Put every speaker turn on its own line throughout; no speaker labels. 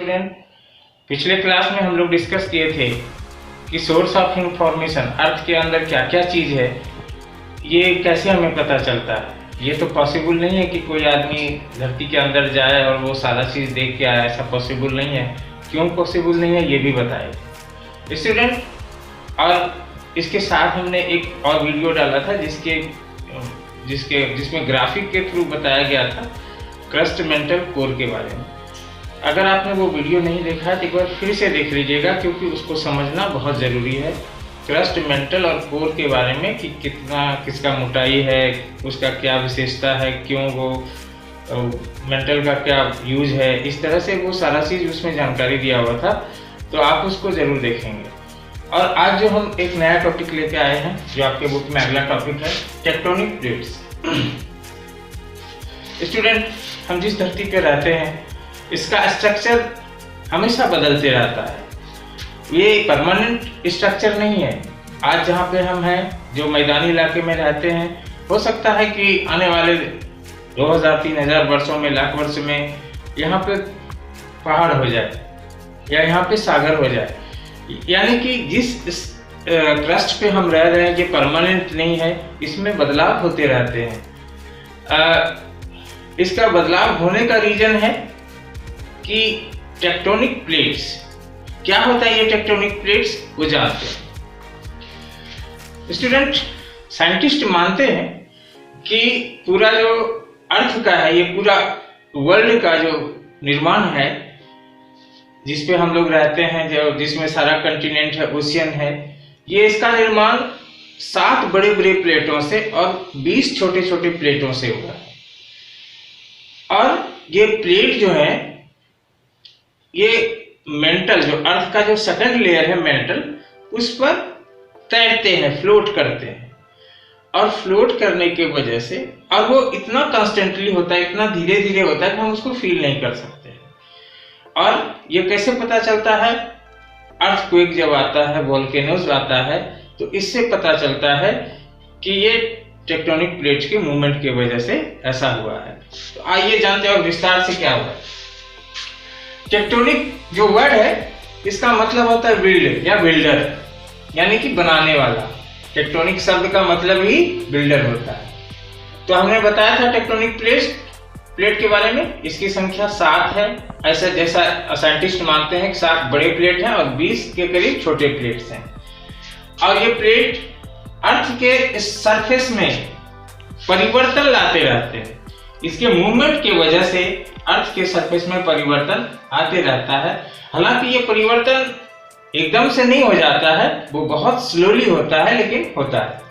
Student, पिछले class में हम लोग डिस्कस किए थे कि सोर्स ऑफ इंफॉर्मेशन, अर्थ के अंदर क्या क्या चीज़ है, ये कैसे हमें पता चलता है। ये तो पॉसिबल नहीं है कि कोई आदमी धरती के अंदर जाए और वो सारा चीज़ देख के आए, ऐसा पॉसिबल नहीं है। क्यों पॉसिबल नहीं है ये भी बताए स्टूडेंट। और इसके साथ हमने एक और वीडियो डाला था जिसमें ग्राफिक के थ्रू बताया गया था क्रस्ट मेंटल कोर के बारे में। अगर आपने वो वीडियो नहीं देखा है तो एक बार फिर से देख लीजिएगा, क्योंकि उसको समझना बहुत ज़रूरी है क्रस्ट मेंटल और कोर के बारे में कि किसका मोटाई है, उसका क्या विशेषता है, क्यों वो मेंटल का क्या यूज है। इस तरह से वो सारा चीज़ उसमें जानकारी दिया हुआ था, तो आप उसको ज़रूर देखेंगे। और आज जो हम एक नया टॉपिक लेके आए हैं, जो आपके बुक में अगला टॉपिक है टेक्टोनिक प्लेट्स। स्टूडेंट, हम जिस धरती पे रहते हैं इसका स्ट्रक्चर हमेशा बदलते रहता है, ये परमानेंट स्ट्रक्चर नहीं है। आज जहाँ पे हम हैं, जो मैदानी इलाके में रहते हैं, हो सकता है कि आने वाले 2000-3000 वर्षों में, लाख वर्ष में यहाँ पे पहाड़ हो जाए या यहाँ पे सागर हो जाए। यानी कि जिस क्रस्ट पे हम रह रहे हैं ये परमानेंट नहीं है, इसमें बदलाव होते रहते हैं। इसका बदलाव होने का रीजन है कि टेक्टोनिक प्लेट्स क्या होता है। ये टेक्टोनिक प्लेट्स वो जानते हैं स्टूडेंट। साइंटिस्ट मानते हैं कि पूरा जो अर्थ का है, ये पूरा वर्ल्ड का जो निर्माण है, जिस पे हम लोग रहते हैं, जो जिसमें सारा कंटिनेंट है, ओशियन है, ये इसका निर्माण 7 बड़े बड़े प्लेटों से और 20 छोटे छोटे प्लेटों से हुआ है। और ये प्लेट जो है, ये मेंटल, जो अर्थ का जो सेकंड लेयर है मेंटल, उस पर तैरते हैं, फ्लोट करते हैं। और फ्लोट करने की वजह से, और वो इतना कॉन्स्टेंटली होता है, इतना धीरे धीरे होता है कि हम उसको फील नहीं कर सकते। और ये कैसे पता चलता है? अर्थक्वेक जब आता है, वोल्केनोज आता है, तो इससे पता चलता है कि ये टेक्टोनिक प्लेट्स के मूवमेंट की वजह से ऐसा हुआ है। तो आइए जानते हैं और विस्तार से क्या हुआ है। टेक्टोनिक जो वर्ड है, इसका मतलब होता है बिल्ड या बिल्डर, यानी कि बनाने वाला। टेक्टोनिक शब्द का मतलब ही बिल्डर होता है। तो हमने बताया था टेक्टोनिक प्लेट के बारे में, इसकी संख्या 7 है। ऐसा जैसा साइंटिस्ट मानते हैं कि 7 बड़े प्लेट हैं और 20 के करीब छोटे प्लेट्स हैं। और ये प्लेट अर्थ के सरफेस में परिवर्तन लाते रहते हैं। इसके मूवमेंट की वजह से अर्थ के सरफेस में परिवर्तन आते रहता है। हालांकि ये परिवर्तन एकदम से नहीं हो जाता है, वो बहुत स्लोली होता है, लेकिन होता है।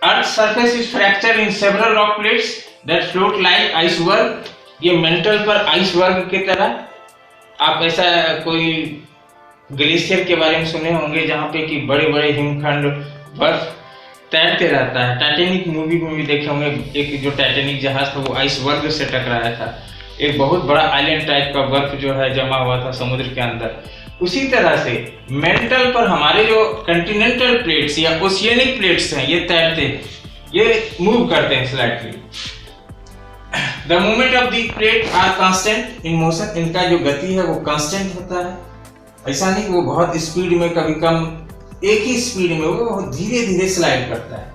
Earth's surface is fractured in several rock plates that float like iceberg। ये मेंटल पर आइसबर्ग की तरह, आप ऐसा कोई ग्लेशियर के बारे में सुने होंगे जहाँ पे कि बड़े बड़े हिमखंड, बर्फ तैरते रहता है। टाइटैनिक मूवी में भी देखे होंगे, एक जो टाइटैनिक जहाज था वो आइसबर्ग से टकराया था। एक बहुत बड़ा आइलैंड टाइप का बर्फ जो है जमा हुआ था समुद्र के अंदर। उसी तरह से मेंटल पर हमारे जो कंटिनेंटल प्लेट्स या ओशियनिक प्लेट्स हैं, ये तैरते हैं, ये मूव करते हैं slightly. The movement of the plate are constant in motion. इनका जो गति है वो कांस्टेंट होता है, ऐसा नहीं कि वो बहुत स्पीड में, कभी कम, एक ही स्पीड में, वो धीरे धीरे स्लाइड करता है।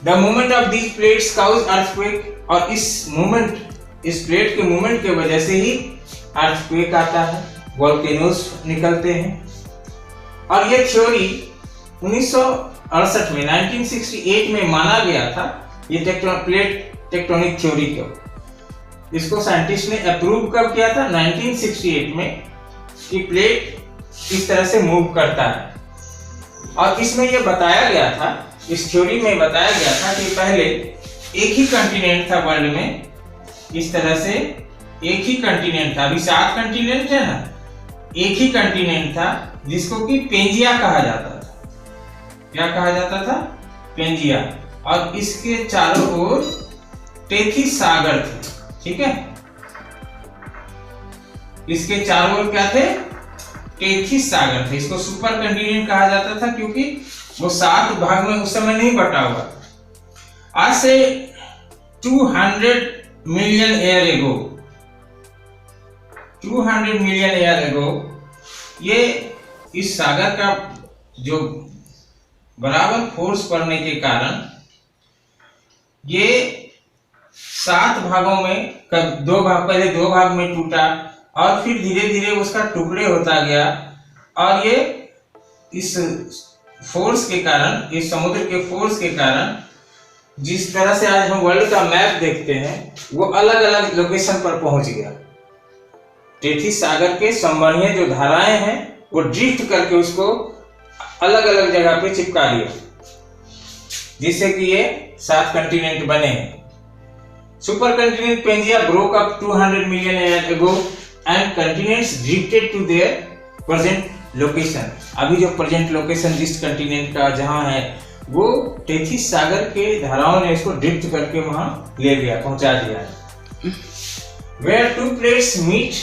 The movement of these plates cause earthquake. और इस प्लेट के मूवमेंट की वजह से ही अर्थक्वेक आता है, वोल्केनोज निकलते हैं। और ये थ्योरी 1968 में, 1968 में माना गया था, ये प्लेट टेक्टोनिक थ्योरी को। इसको साइंटिस्ट ने अप्रूव कब किया था? 1968 में, कि प्लेट इस तरह से मूव करता है। और इसमें यह बताया गया था, इस थ्योरी में बताया गया था कि पहले एक ही कंटिनेंट था वर्ल्ड में, इस तरह से एक ही कंटिनेंट था। अभी 7 कंटिनेंट है ना, एक ही कंटिनेंट था जिसको कि पेंजिया कहा जाता था। क्या कहा जाता था? पेंजिया। और इसके चारों ओर टेथिस सागर थे, ठीक है। इसके चारों ओर क्या थे? टेथिस सागर थे। इसको सुपर कंटिनेंट कहा जाता था क्योंकि वो 7 भाग में उस समय नहीं बटा हुआ था। आज से 200 मिलियन ईयर एगो 200 मिलियन ईयर एगो ये इस सागर का जो बराबर फोर्स पड़ने के कारण ये 7 भागों में, पहले 2 भाग में टूटा और फिर धीरे धीरे उसका टुकड़े होता गया। और ये इस फोर्स के कारण, इस समुद्र के फोर्स के कारण, जिस तरह से आज हम वर्ल्ड का मैप देखते हैं वो अलग अलग लोकेशन पर पहुंच गया। टेथिस सागर के संवहनीय जो धाराएं हैं वो ड्रिफ्ट करके उसको अलग अलग जगह पे चिपका दिया, जिससे कि ये 7 कंटिनेंट बने हैं। Super continent Pangaea broke up 200 million year ago and continents drifted to their present location. अभी जो प्रेजेंट लोकेशन जिस कंटिनेंट का जहां है वो टेथिस सागर के धाराओं ने इसको ड्रिफ्ट करके वहां ले गया, पहुंचा दिया है। Where 2 plates meet,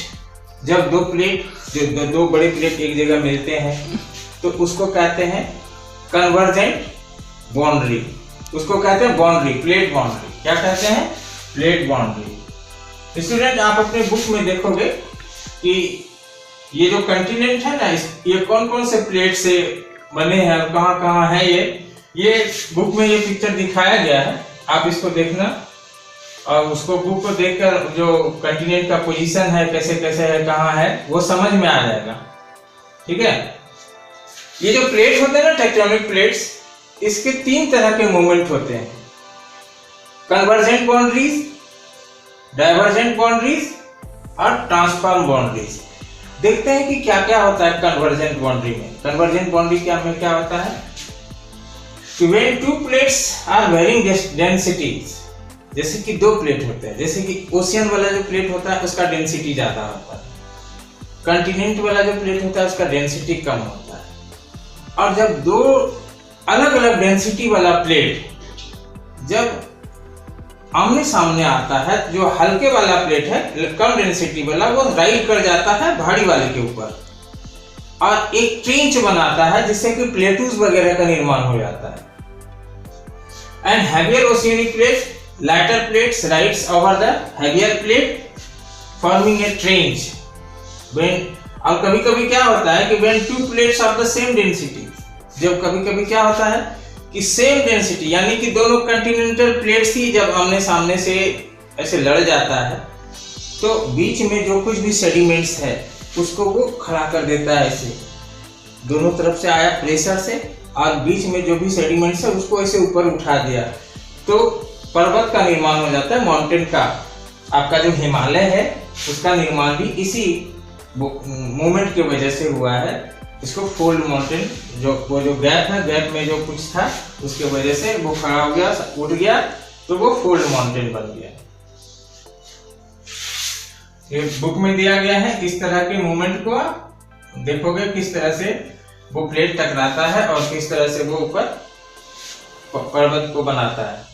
जब 2 प्लेट, जो 2 बड़े प्लेट एक जगह मिलते हैं तो उसको कहते हैं कन्वर्जेंट बाउंड्री। उसको कहते हैं बाउंड्री, प्लेट बाउंड्री। क्या कहते हैं? Plate boundary. स्टूडेंट, आप अपने बुक में देखोगे कि ये जो कंटिनेंट है ना, ये कौन कौन से प्लेट से बने हैं और कहाँ कहाँ है ये बुक में ये पिक्चर दिखाया गया है। आप इसको देखना और उसको बुक को देखकर जो कंटिनेंट का पोजीशन है, कैसे कैसे है, कहाँ है, वो समझ में आ जाएगा। ठीक है। ये जो प्लेट होते हैं ना, टेक्टोनिक प्लेट्स, इसके 3 तरह के मूवमेंट होते हैं। कन्वर्जेंट बाउंड्रीज, डाइवर्जेंट बाउंड्रीज और ट्रांसफॉर्म बाउंड्रीज। देखते हैं कि क्या क्या होता है कन्वर्जेंट बाउंड्री में। कन्वर्जेंट बाउंड्री क्या होता है? When 2 plates are varying densities, जैसे कि 2 प्लेट होते हैं, जैसे कि ओशियन वाला जो प्लेट होता है उसका डेंसिटी ज्यादा होता है, कंटिनेंट वाला जो प्लेट होता है उसका डेंसिटी कम होता है। और जब 2 अलग अलग डेंसिटी वाला प्लेट जब आमने सामने आता है, जो हल्के वाला प्लेट है, कम डेंसिटी वाला, वो राइड कर जाता है भारी वाले के ऊपर और एक ट्रेंच बनाता है, जिससे कि प्लेटूज वगैरह का निर्माण हो जाता है। And heavier oceanic plate, lighter plates rides over the heavier plate forming a trench. और कभी कभी क्या होता है कि when 2 plates of the same density, जब कभी कभी क्या होता है कि सेम डेंसिटी, यानी कि दोनों कंटिनेंटल प्लेट्स ही जब आमने सामने से ऐसे लड़ जाता है तो बीच में जो कुछ भी सेडिमेंट्स है उसको वो खड़ा कर देता है। ऐसे दोनों तरफ से आया प्रेशर से और बीच में जो भी सेडिमेंट्स है उसको ऐसे ऊपर उठा दिया तो पर्वत का निर्माण हो जाता है। माउंटेन का, आपका जो हिमालय है उसका निर्माण भी इसी मूवमेंट की वजह से हुआ है। इसको फोल्ड माउंटेन, वो जो गैप है, गैप में जो कुछ था उसके वजह से वो खड़ा हो गया, उठ गया, तो वो फोल्ड माउंटेन बन गया। ये बुक में दिया गया है। इस तरह के मूवमेंट को देखोगे किस तरह से वो प्लेट टकराता है और किस तरह से वो ऊपर पर्वत को बनाता है।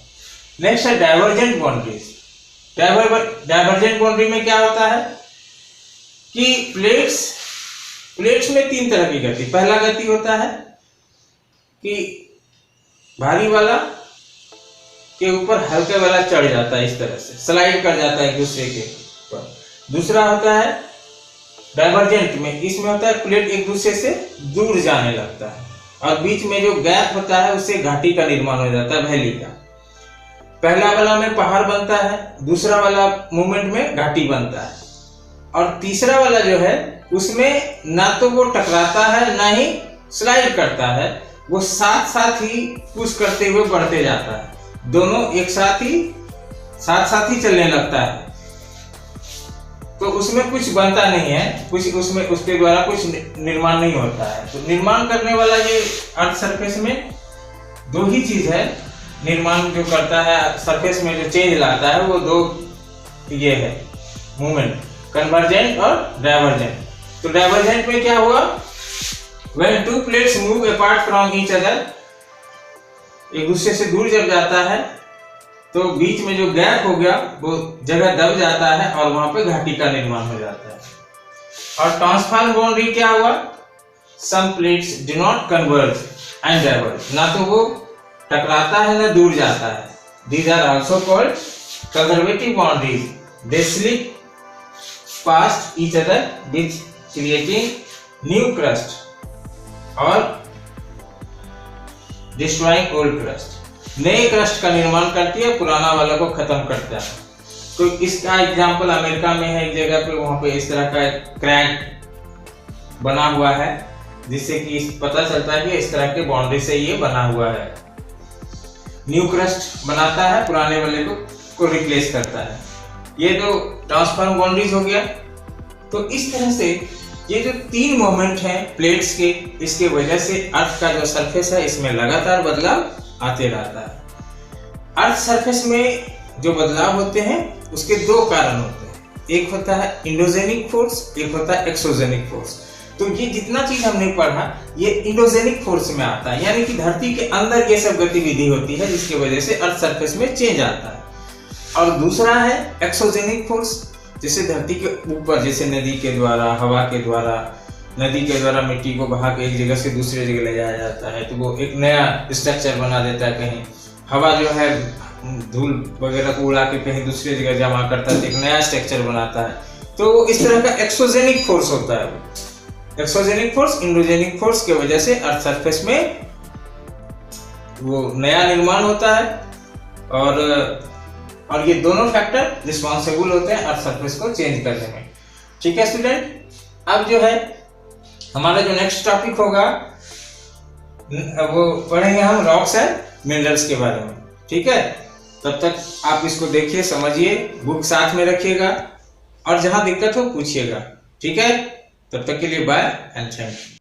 नेक्स्ट है डाइवर्जेंट बाउंड्रीज। डाइवर्जेंट बाउंड्री में क्या होता है कि प्लेट्स में 3 तरह की गति। पहला गति होता है कि भारी वाला के ऊपर हल्के वाला चढ़ जाता है, इस तरह से स्लाइड कर जाता है एक दूसरे के ऊपर। दूसरा होता है डाइवर्जेंट में, इसमें होता है प्लेट एक दूसरे से दूर जाने लगता है और बीच में जो गैप होता है उससे घाटी का निर्माण हो जाता है, वैली का। पहला वाला में पहाड़ बनता है, दूसरा वाला मूवमेंट में घाटी बनता है और तीसरा वाला जो है उसमें ना तो वो टकराता है ना ही स्लाइड करता है, वो साथ साथ ही पुश करते हुए बढ़ते जाता है। दोनों एक साथ ही चलने लगता है। तो उसमें कुछ बनता नहीं है, कुछ उसमें उसके द्वारा कुछ निर्माण नहीं होता है। तो निर्माण करने वाला ये अर्थ सरफेस में 2 ही चीज है निर्माण जो करता है, सरफेस में जो चेंज लाता है वो 2 ये है मूवमेंट, कन्वर्जेंट और डाइवर्जेंट। तो डाइवर्जेंट में क्या हुआ, when 2 plates move apart from each other, एक दूसरे से दूर जब जाता है तो बीच में जो गैप हो गया वो जगह दब जाता है और वहां पे घाटी का निर्माण हो जाता है। और ट्रांसफॉर्म बाउंड्री क्या हुआ, some plates do not converge and diverge, ना तो वो टकराता है ना दूर जाता है। These are also called conservative boundaries. They slip past each other with creating new crust और destroying old crust। नए क्रस्ट का निर्माण करती है, पुराना वाला को खत्म करता है। तो इसका एग्जांपल अमेरिका में है, एक जगह पे वहां पे इस तरह का क्रैक बना हुआ है, जिससे कि पता चलता है कि इस तरह के बाउंड्री से ये बना हुआ है। न्यू क्रस्ट बनाता है, पुराने वाले को रिप्लेस करता है। ये तो ट्रांसफॉर्म बाउंड्रीज हो गया। तो इस तरह से ये जो तीन मोमेंट हैं प्लेट्स के, इसके वजह से अर्थ का जो सरफेस है इसमें लगातार बदलाव आते रहता है। अर्थ सरफेस में जो बदलाव होते हैं उसके दो कारण होते हैं, एक होता है इंडोजेनिक फोर्स, एक होता है एक्सोजेनिक फोर्स। तो ये जितना चीज हमने पढ़ा ये इंडोजेनिक फोर्स में आता है, यानी कि धरती के अंदर ये सब गतिविधि होती है जिसकी वजह से अर्थ सरफेस में चेंज आता है। और दूसरा है एक्सोजेनिक फोर्स, जैसे धरती के ऊपर, जैसे नदी के द्वारा, हवा के द्वारा, नदी के द्वारा मिट्टी को बहा के एक जगह से दूसरी जगह ले जाया जाता है, तो वो एक नया स्ट्रक्चर बना देता है। कहीं हवा जो है धूल वगैरह को उड़ा के कहीं दूसरी जगह जमा करता है, तो एक नया स्ट्रक्चर बनाता है। तो इस तरह का एक्सोजेनिक फोर्स होता है। एक्सोजेनिक फोर्स इंडोजेनिक फोर्स की वजह से अर्थ सरफेस में वो नया निर्माण होता है, और ये दोनों फैक्टर रिस्पॉन्सिबल होते हैं अर्थ सरफेस को चेंज करने में। ठीक है स्टूडेंट, अब जो है हमारा जो नेक्स्ट टॉपिक होगा वो पढ़ेंगे हम रॉक्स एंड मिनरल्स के बारे में। ठीक है, तब तक आप इसको देखिए, समझिए, बुक साथ में रखिएगा और जहां दिक्कत हो पूछिएगा। ठीक है, तब तक के लिए बाय एंड थैंक यू।